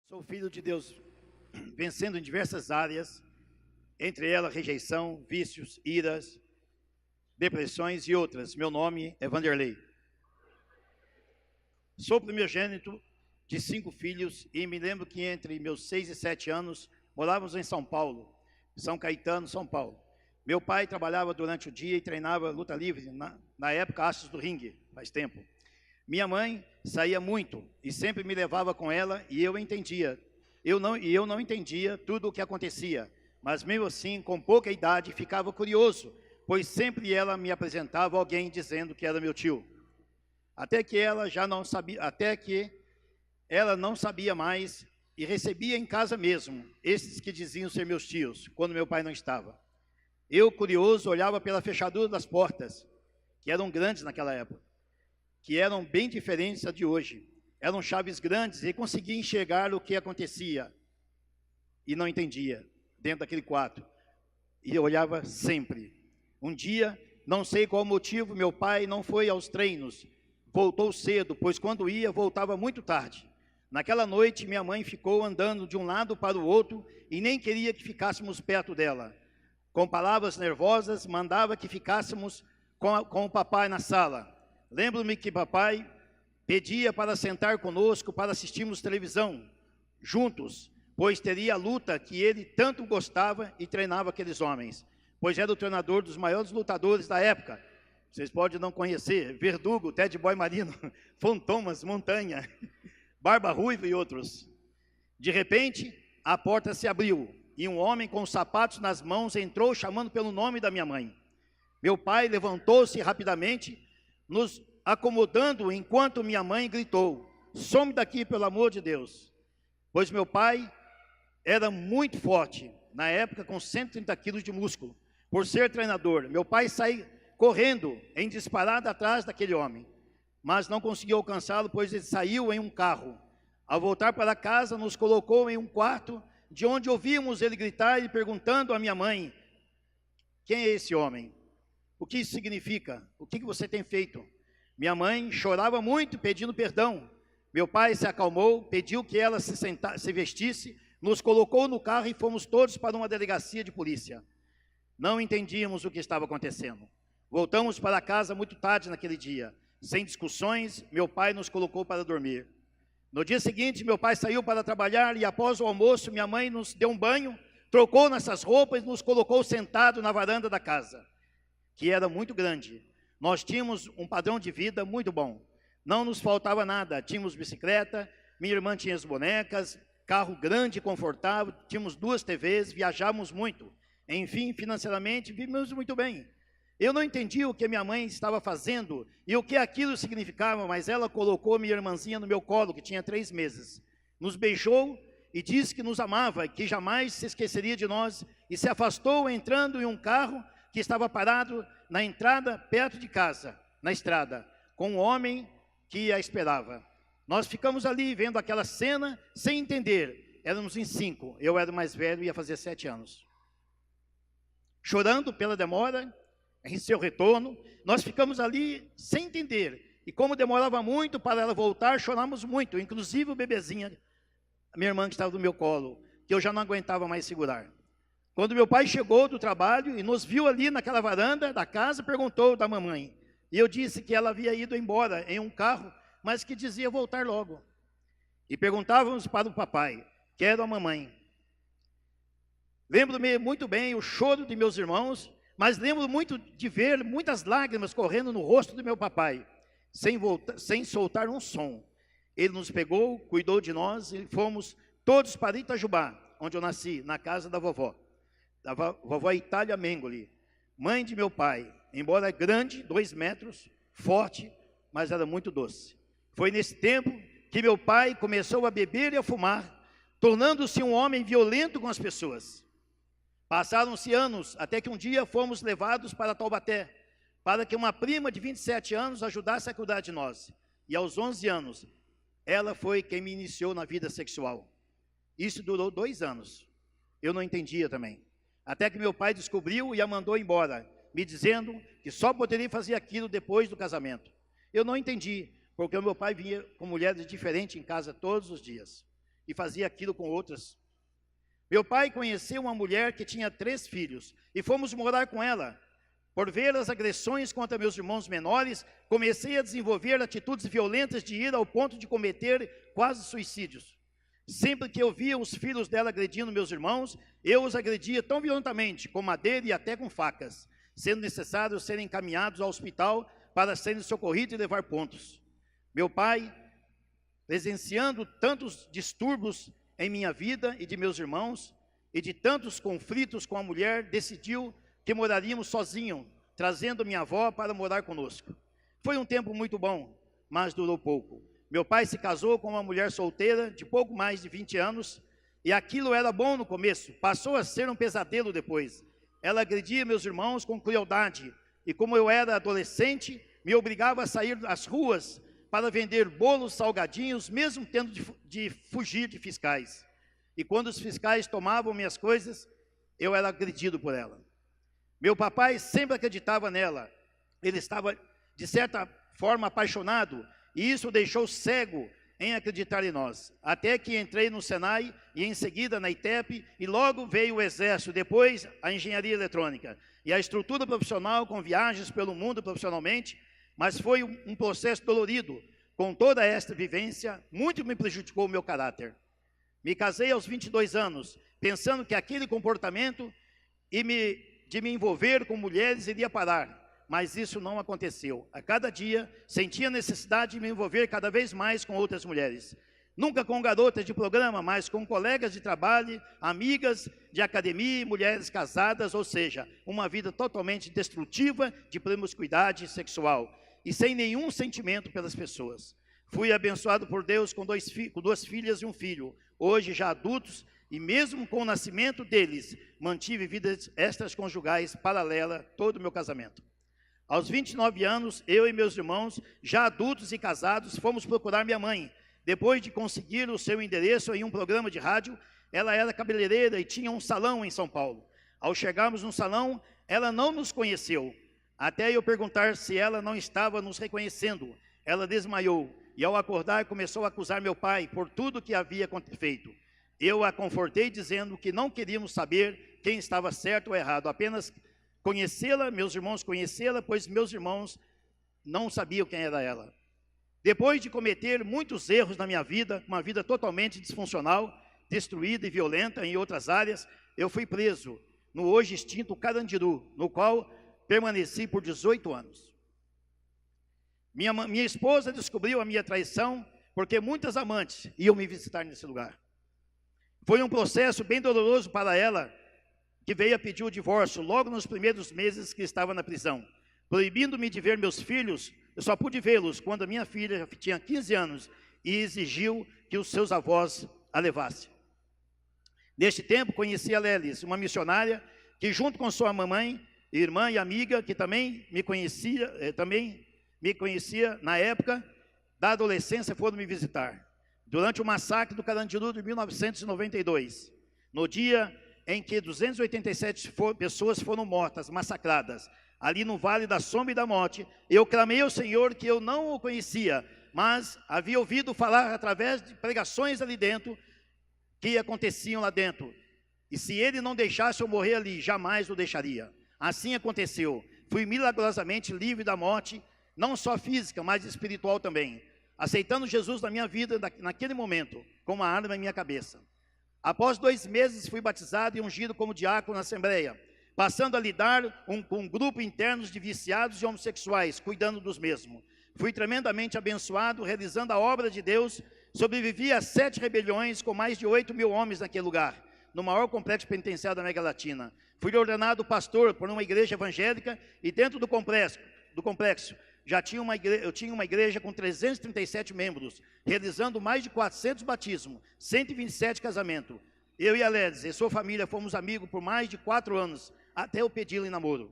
Sou filho de Deus, vencendo em diversas áreas, entre elas rejeição, vícios, iras, depressões e outras. Meu nome é Vanderlei. Sou primogênito de 5 filhos e me lembro que entre meus 6 e 7 anos morávamos em São Paulo, São Caetano, São Paulo. Meu pai trabalhava durante o dia e treinava luta livre, na época Astros do Ringue, faz tempo. Minha mãe saía muito e sempre me levava com ela e eu entendia. Eu não entendia tudo o que acontecia, mas mesmo assim, com pouca idade, ficava curioso, pois sempre ela me apresentava alguém dizendo que era meu tio. Até que ela não sabia mais e recebia em casa mesmo esses que diziam ser meus tios, quando meu pai não estava. Eu, curioso, olhava pela fechadura das portas, que eram grandes naquela época, que eram bem diferentes da de hoje. Eram chaves grandes e conseguia enxergar o que acontecia. E não entendia, dentro daquele quarto. E eu olhava sempre. Um dia, não sei qual motivo, meu pai não foi aos treinos. Voltou cedo, pois quando ia, voltava muito tarde. Naquela noite, minha mãe ficou andando de um lado para o outro e nem queria que ficássemos perto dela. Com palavras nervosas, mandava que ficássemos com o papai na sala. Lembro-me que papai pedia para sentar conosco para assistirmos televisão, juntos, pois teria a luta que ele tanto gostava e treinava aqueles homens, pois era o treinador dos maiores lutadores da época. Vocês podem não conhecer, Verdugo, Ted Boy Marino, Fantomas, Montanha, Barba Ruiva e outros. De repente, a porta se abriu e um homem com os sapatos nas mãos entrou chamando pelo nome da minha mãe. Meu pai levantou-se rapidamente, nos acomodando enquanto minha mãe gritou: some daqui, pelo amor de Deus. Pois meu pai era muito forte, na época com 130 quilos de músculo. Por ser treinador, meu pai saiu correndo em disparada atrás daquele homem, mas não conseguiu alcançá-lo, pois ele saiu em um carro. Ao voltar para casa, nos colocou em um quarto, de onde ouvíamos ele gritar e perguntando à minha mãe: quem é esse homem? O que isso significa? O que você tem feito? Minha mãe chorava muito, pedindo perdão. Meu pai se acalmou, pediu que ela se vestisse, nos colocou no carro e fomos todos para uma delegacia de polícia. Não entendíamos o que estava acontecendo. Voltamos para casa muito tarde naquele dia. Sem discussões, meu pai nos colocou para dormir. No dia seguinte, meu pai saiu para trabalhar e após o almoço, minha mãe nos deu um banho, trocou nossas roupas e nos colocou sentado na varanda da casa, que era muito grande. Nós tínhamos um padrão de vida muito bom. Não nos faltava nada. Tínhamos bicicleta, minha irmã tinha as bonecas, carro grande e confortável, tínhamos 2 TVs, viajávamos muito. Enfim, financeiramente, vivemos muito bem. Eu não entendia o que minha mãe estava fazendo e o que aquilo significava, mas ela colocou minha irmãzinha no meu colo, que tinha 3 meses. Nos beijou e disse que nos amava, que jamais se esqueceria de nós, e se afastou entrando em um carro que estava parado na entrada, perto de casa, na estrada, com um homem que a esperava. Nós ficamos ali vendo aquela cena sem entender. Éramos em 5, eu era o mais velho e ia fazer 7 anos. Chorando pela demora em seu retorno, nós ficamos ali sem entender. E como demorava muito para ela voltar, choramos muito, inclusive o bebezinho, a minha irmã que estava no meu colo, que eu já não aguentava mais segurar. Quando meu pai chegou do trabalho e nos viu ali naquela varanda da casa, perguntou da mamãe. E eu disse que ela havia ido embora em um carro, mas que dizia voltar logo. E perguntávamos para o papai, que era a mamãe. Lembro-me muito bem o choro de meus irmãos, mas lembro muito de ver muitas lágrimas correndo no rosto do meu papai, sem soltar um som. Ele nos pegou, cuidou de nós e fomos todos para Itajubá, onde eu nasci, na casa da vovó Itália Mengoli, mãe de meu pai, embora grande, 2 metros, forte, mas era muito doce. Foi nesse tempo que meu pai começou a beber e a fumar, tornando-se um homem violento com as pessoas. Passaram-se anos, até que um dia fomos levados para Taubaté, para que uma prima de 27 anos ajudasse a cuidar de nós. E aos 11 anos, ela foi quem me iniciou na vida sexual. Isso durou 2 anos. Eu não entendia também. Até que meu pai descobriu e a mandou embora, me dizendo que só poderia fazer aquilo depois do casamento. Eu não entendi, porque o meu pai vinha com mulheres diferentes em casa todos os dias. e fazia aquilo com outras. Meu pai conheceu uma mulher que tinha 3 filhos e fomos morar com ela. Por ver as agressões contra meus irmãos menores, comecei a desenvolver atitudes violentas de ir ao ponto de cometer quase suicídios. Sempre que eu via os filhos dela agredindo meus irmãos, eu os agredia tão violentamente, com madeira e até com facas, sendo necessário serem encaminhados ao hospital para serem socorridos e levar pontos. Meu pai, presenciando tantos distúrbios em minha vida e de meus irmãos, e de tantos conflitos com a mulher, decidiu que moraríamos sozinhos, trazendo minha avó para morar conosco. Foi um tempo muito bom, mas durou pouco. Meu pai se casou com uma mulher solteira de pouco mais de 20 anos, e aquilo era bom no começo, passou a ser um pesadelo depois. Ela agredia meus irmãos com crueldade, e como eu era adolescente, me obrigava a sair às ruas para vender bolos, salgadinhos, mesmo tendo de fugir de fiscais. E quando os fiscais tomavam minhas coisas, eu era agredido por ela. Meu papai sempre acreditava nela. Ele estava, de certa forma, apaixonado, e isso o deixou cego em acreditar em nós. Até que entrei no Senai e em seguida na ITEP, e logo veio o Exército, depois a Engenharia Eletrônica. E a estrutura profissional com viagens pelo mundo profissionalmente, mas foi um processo dolorido. Com toda esta vivência, muito me prejudicou o meu caráter. Me casei aos 22 anos, pensando que aquele comportamento de me envolver com mulheres iria parar, mas isso não aconteceu. A cada dia, sentia a necessidade de me envolver cada vez mais com outras mulheres. Nunca com garotas de programa, mas com colegas de trabalho, amigas de academia e mulheres casadas, ou seja, uma vida totalmente destrutiva de promiscuidade sexual e sem nenhum sentimento pelas pessoas. Fui abençoado por Deus com 2 filhas e um filho, hoje já adultos, e mesmo com o nascimento deles, mantive vidas extraconjugais paralelas todo o meu casamento. Aos 29 anos, eu e meus irmãos, já adultos e casados, fomos procurar minha mãe. Depois de conseguir o seu endereço em um programa de rádio, ela era cabeleireira e tinha um salão em São Paulo. Ao chegarmos no salão, ela não nos conheceu. Até eu perguntar se ela não estava nos reconhecendo, ela desmaiou e ao acordar começou a acusar meu pai por tudo que havia feito. Eu a confortei dizendo que não queríamos saber quem estava certo ou errado, apenas conhecê-la, meus irmãos conhecê-la, pois meus irmãos não sabiam quem era ela. Depois de cometer muitos erros na minha vida, uma vida totalmente disfuncional, destruída e violenta em outras áreas, eu fui preso no hoje extinto Carandiru, no qual permaneci por 18 anos. Minha esposa descobriu a minha traição porque muitas amantes iam me visitar nesse lugar. Foi um processo bem doloroso para ela, que veio a pedir o divórcio logo nos primeiros meses que estava na prisão. Proibindo-me de ver meus filhos, eu só pude vê-los quando a minha filha tinha 15 anos e exigiu que os seus avós a levassem. Neste tempo, conheci a Lelis, uma missionária que, junto com sua mamãe, irmã e amiga, que também me conhecia na época da adolescência, foram me visitar. Durante o massacre do Carandiru de 1992, no dia em que 287 pessoas foram mortas, massacradas, ali no Vale da Sombra e da Morte, eu clamei ao Senhor que eu não o conhecia, mas havia ouvido falar através de pregações ali dentro, que aconteciam lá dentro. E se ele não deixasse eu morrer ali, jamais o deixaria. Assim aconteceu. Fui milagrosamente livre da morte, não só física, mas espiritual também, aceitando Jesus na minha vida naquele momento, com uma arma em minha cabeça. Após 2 meses fui batizado e ungido como diácono na Assembleia, passando a lidar com um grupo internos de viciados e homossexuais, cuidando dos mesmos. Fui tremendamente abençoado, realizando a obra de Deus, sobrevivi a 7 rebeliões com mais de 8.000 homens naquele lugar, no maior complexo penitenciário da América Latina. Fui ordenado pastor por uma igreja evangélica e dentro do complexo eu tinha uma igreja com 337 membros, realizando mais de 400 batismos, 127 casamentos. Eu e a Lelis e sua família fomos amigos por mais de 4 anos, até eu pedi-la em namoro.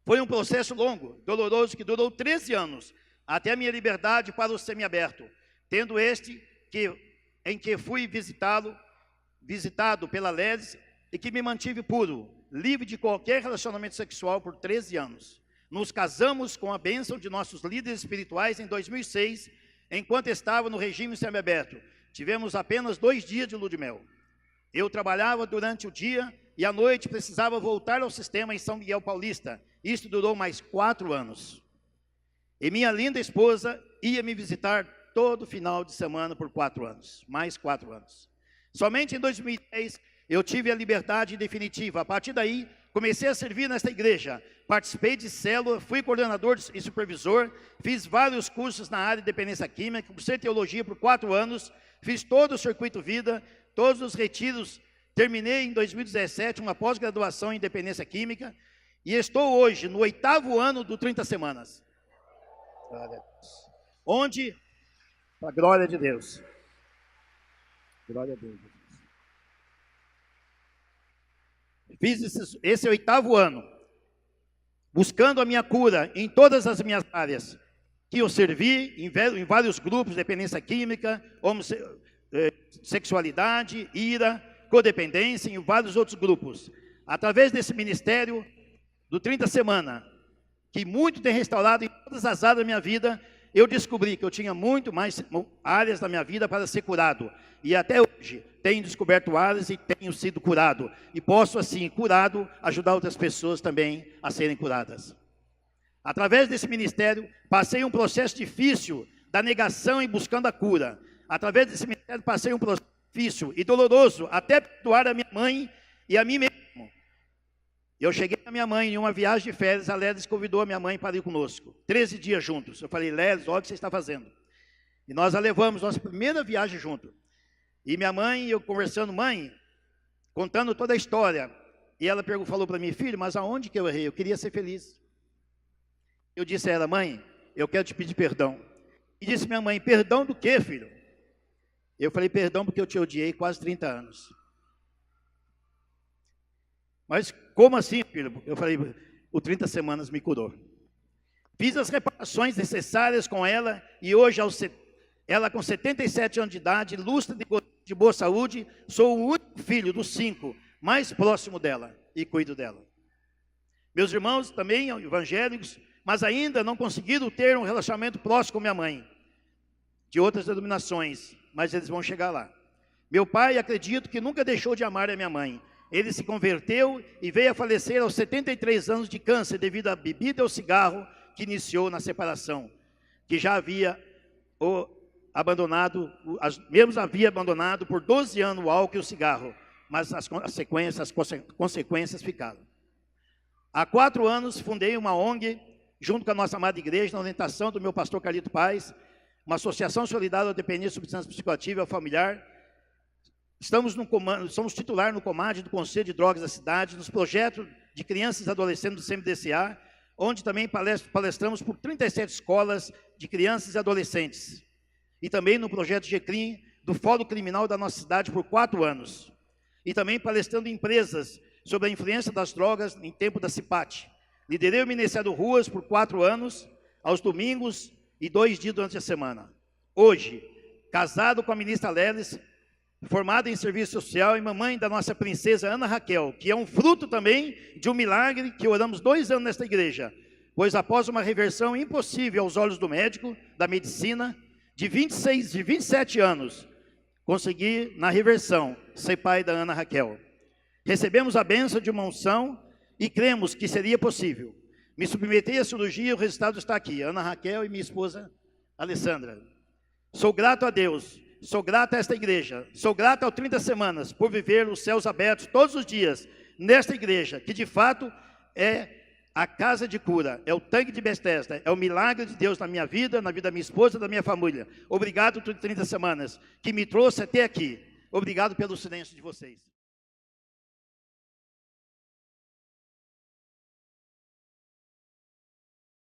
Foi um processo longo, doloroso, que durou 13 anos, até a minha liberdade para o semiaberto, tendo em que fui visitado pela Lelis e que me mantive puro, livre de qualquer relacionamento sexual por 13 anos. Nos casamos com a bênção de nossos líderes espirituais em 2006, enquanto estava no regime semiaberto. tivemos apenas 2 dias de lua de mel. Eu trabalhava durante o dia e à noite precisava voltar ao sistema em São Miguel Paulista. Isso durou mais 4 anos. E minha linda esposa ia me visitar todo final de semana por 4 anos, mais 4 anos. Somente em 2010 eu tive a liberdade definitiva. A partir daí, comecei a servir nesta igreja. Participei de célula, fui coordenador e supervisor, fiz vários cursos na área de dependência química, cursei teologia por 4 anos, fiz todo o circuito vida, todos os retiros. Terminei em 2017 uma pós-graduação em dependência química e estou hoje no 8º ano do 30 Semanas. Glória a Deus. Onde, para a glória de Deus. Glória a Deus. Fiz esse 8º ano, buscando a minha cura em todas as minhas áreas, que eu servi em vários grupos, dependência química, sexualidade, ira, codependência, em vários outros grupos. Através desse ministério do 30 Semana, que muito tem restaurado em todas as áreas da minha vida, eu descobri que eu tinha muito mais áreas da minha vida para ser curado. E até hoje tenho descoberto áreas e tenho sido curado. E posso, assim, curado, ajudar outras pessoas também a serem curadas. Através desse ministério, passei um processo difícil da negação e buscando a cura. Através desse ministério, passei um processo difícil e doloroso, até perdoar a minha mãe e a mim mesmo. Eu cheguei à minha mãe em uma viagem de férias, a Lelis convidou a minha mãe para ir conosco. 13 dias juntos. Eu falei, Lelis, olha o que você está fazendo. E nós a levamos, nossa primeira viagem junto. E minha mãe, eu conversando, mãe, contando toda a história. E ela falou para mim, filho, mas aonde que eu errei? Eu queria ser feliz. Eu disse a ela, mãe, eu quero te pedir perdão. E disse minha mãe, perdão do quê, filho? Eu falei, perdão porque eu te odiei quase 30 anos. Mas como assim, filho? Eu falei, o 30 Semanas me curou. Fiz as reparações necessárias com ela e hoje, ela com 77 anos de idade, lúcida de boa saúde, sou o único filho dos 5 mais próximo dela e cuido dela. Meus irmãos também evangélicos, mas ainda não conseguiram ter um relacionamento próximo com minha mãe, de outras denominações, mas eles vão chegar lá. Meu pai, acredito que nunca deixou de amar a minha mãe. Ele se converteu e veio a falecer aos 73 anos de câncer devido à bebida e ao cigarro que iniciou na separação, que já havia abandonado, mesmo havia abandonado por 12 anos o álcool e o cigarro, mas as consequências ficaram. Há 4 anos fundei uma ONG, junto com a nossa amada igreja, na orientação do meu pastor Carlito Paz, uma associação solidária ao dependente de substância psicoativa e ao familiar. Estamos no comando, somos titular no comando do Conselho de Drogas da cidade, nos projetos de crianças e adolescentes do CMDCA, onde também palestramos por 37 escolas de crianças e adolescentes. E também no projeto GCRIM, do Fórum Criminal da nossa cidade, por 4 anos. E também palestrando em empresas sobre a influência das drogas em tempo da CIPAT. Liderei o Ministério Ruas por 4 anos, aos domingos e 2 dias durante a semana. Hoje, casado com a ministra Lelis, formada em serviço social e mamãe da nossa princesa Ana Raquel, que é um fruto também de um milagre que oramos 2 anos nesta igreja, pois após uma reversão impossível aos olhos do médico, da medicina, de 27 anos, consegui, na reversão, ser pai da Ana Raquel. Recebemos a bênção de uma unção e cremos que seria possível. Me submeti à cirurgia e o resultado está aqui, Ana Raquel e minha esposa Alessandra. Sou grato a Deus. Sou grato a esta igreja, sou grato ao 30 Semanas por viver os céus abertos todos os dias nesta igreja, que de fato é a casa de cura, é o tanque de Betesda, é o milagre de Deus na minha vida, na vida da minha esposa, da minha família. Obrigado por 30 Semanas, que me trouxe até aqui. Obrigado pelo silêncio de vocês.